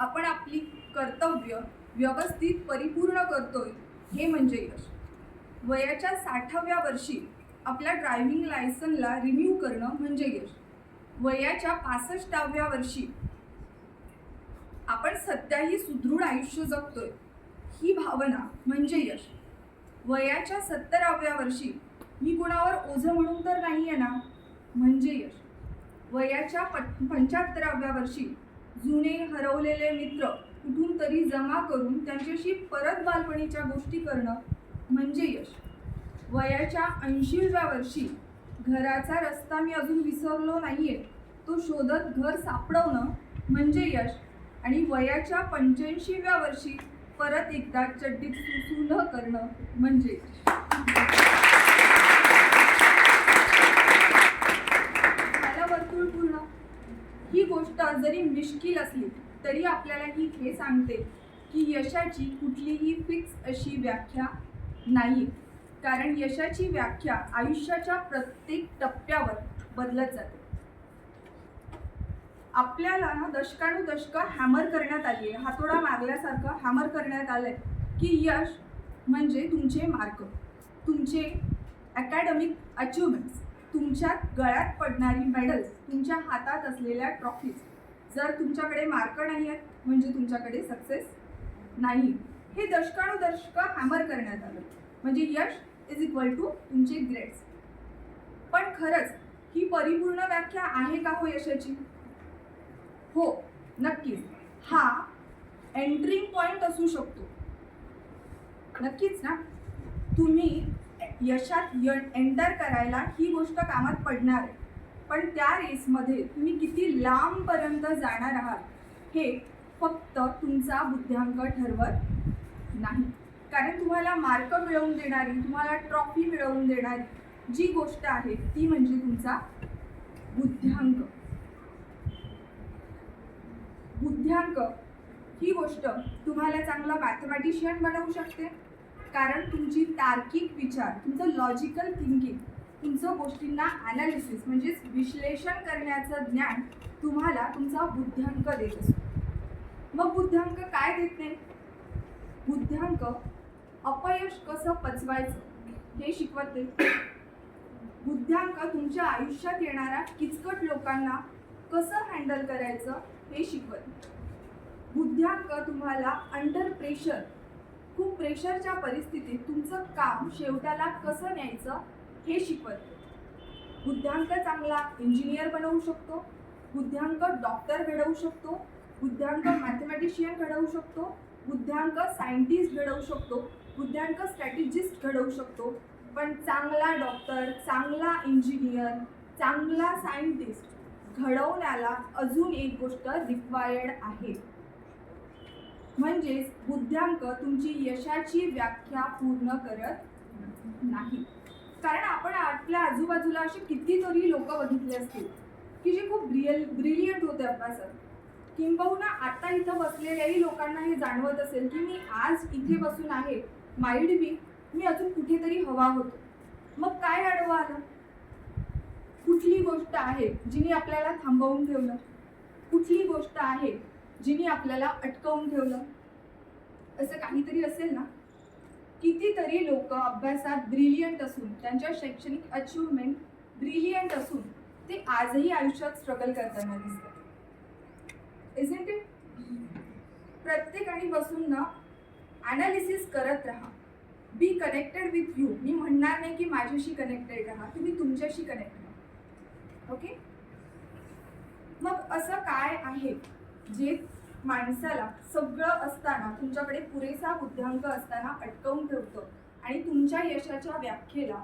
आपण आपली कर्तव्य व्यवस्थित परिपूर्ण करतोय हे म्हणजे यश. वयाच्या 60व्या वर्षी आपल्या ड्रायव्हिंग लायसनला रिन्यू करणं म्हणजे यश. वयाच्या 65व्या वर्षी आपण सध्याही सुदृढ आयुष्य जगतोय ही भावना म्हणजे यश. वयाच्या 70व्या वर्षी मी कुणावर ओझं म्हणून तर नाहीये ना म्हणजे यश. वयाच्या 75व्या वर्षी जुने हरवलेले मित्र कुठून तरी जमा करून त्यांच्याशी परत बालपणीच्या गोष्टी करणं म्हणजे यश. वयाच्या 80व्या वर्षी घराचा रस्ता मी अजून विसरलो नाहीये तो शोधत घर सापडवणं म्हणजे यश. आणि वयाच्या 85व्या वर्षी परत एकदा चड्डीत सुसू न करणं म्हणजे यश. वर्तुळ पूर्ण. ही गोष्ट जरी मिश्किल असली तरी आपल्याला ही हे सांगते की यशाची कुठलीही फिक्स अशी व्याख्या नाही, कारण यशाची व्याख्या आयुष्याच्या प्रत्येक टप्प्यावर बदलत जाते. आपल्याला ना दशकानुदशकं हॅमर करण्यात आली आहे, हातोडा मारल्यासारखं हॅमर करण्यात आलंय की यश म्हणजे तुमचे मार्क, तुमचे अकॅडमिक अचिव्हमेंट्स, तुमच्या गळ्यात पडणारी मेडल्स, तुमच्या हातात असलेल्या ट्रॉफीज. जर तुमच्याकडे मार्क नाही आहेत म्हणजे तुमच्याकडे सक्सेस नाही. हे दशकानुदशकं हॅमर करण्यात आलं. म्हणजे यश इज इक्वल टू तुमचे ग्रेड्स. पण खरंच ही परिपूर्ण व्याख्या आहे का हो यशाची? हो, नक्कीच. हा एंट्रिंग पॉइंट असू शकतो, नक्कीच ना. तुम्ही यशात एंटर करायला ही गोष्ट कामात पडणार आहे, पण त्या रेसमध्ये तुम्ही किती लांबपर्यंत जाणार आहात हे फक्त तुमचा बुद्ध्यांक ठरवत नाही. कारण तुम्हाला मार्क मिळवून देणारी, तुम्हाला ट्रॉफी मिळवून देणारी जी गोष्ट आहे ती म्हणजे तुमचा बुद्ध्यांक. बुद्ध्यांक ही गोष्ट तुम्हाला चांगला मॅथमॅटिशियन बनवू शकते, कारण तुमची तार्किक विचार, तुमचं लॉजिकल थिंकिंग, तुमचं गोष्टींना ॲनालिसिस म्हणजेच विश्लेषण करण्याचं ज्ञान तुम्हाला तुमचा बुद्ध्यांक देत असतो. मग बुद्ध्यांक काय देत नाही? बुद्ध्यांक अपयश कसं पचवायचं हे शिकवत नाही. बुद्ध्यांक तुमच्या आयुष्यात येणाऱ्या किचकट लोकांना कसं हँडल करायचं हे शिकवत नाही. बुद्ध्यांक तुम्हाला अंडर प्रेशर, खूप प्रेशरच्या परिस्थितीत तुमचं काम शेवटाला कसं न्यायचं हे शिकवत. बुद्ध्यांक चांगला इंजिनियर बनवू शकतो, बुद्ध्यांक डॉक्टर घडवू शकतो, बुद्ध्यांक मॅथमॅटिशियन घडवू शकतो, बुद्ध्यांक सायंटिस्ट घडवू शकतो, बुद्ध्यांक स्ट्रॅटेजिस्ट घडवू शकतो. पण चांगला डॉक्टर, चांगला इंजिनियर, चांगला सायंटिस्ट घडवण्याला अजून एक गोष्ट रिक्वायर्ड आहे, म्हणजेच बुद्ध्यांक तुमची यशाची व्याख्या पूर्ण करत नाही. कारण आपण आपल्या आजूबाजूला असे कितीतरी लोक बघितले असतील की जे खूप ब्रिलियंट होते अभ्यासात. किंबहुना आता इथं बसलेल्याही लोकांना हे जाणवत असेल की मी आज इथे बसून आहे, माइड बी मी अजून कुठेतरी हवा होतो. मग काय अडवं आलं? कुठली गोष्ट आहे जिने आपल्याला थांबवून ठेवलं? कुठली गोष्ट आहे जिने आपल्याला अटकवून ठेवलं? असं काहीतरी असेल ना. कितीतरी लोक अभ्यासात ब्रिलियंट असून, त्यांच्या शैक्षणिक अचिव्हमेंट ब्रिलियंट असून ते आजही आयुष्यात स्ट्रगल करताना दिसतात. Isn't it? प्रत्येकाने बसून ना ॲनालिसिस करत राहा. Be connected with you. मी म्हणणार नाही की माझ्याशी कनेक्टेड राहा, तुम्ही तुमच्याशी कनेक्ट राहा. ओके. मग असं काय आहे जे माणसाला सगळं असताना, तुमच्याकडे पुरेसा बुद्ध्यांक असताना अटकवून ठेवतं आणि तुमच्या यशाच्या व्याख्येला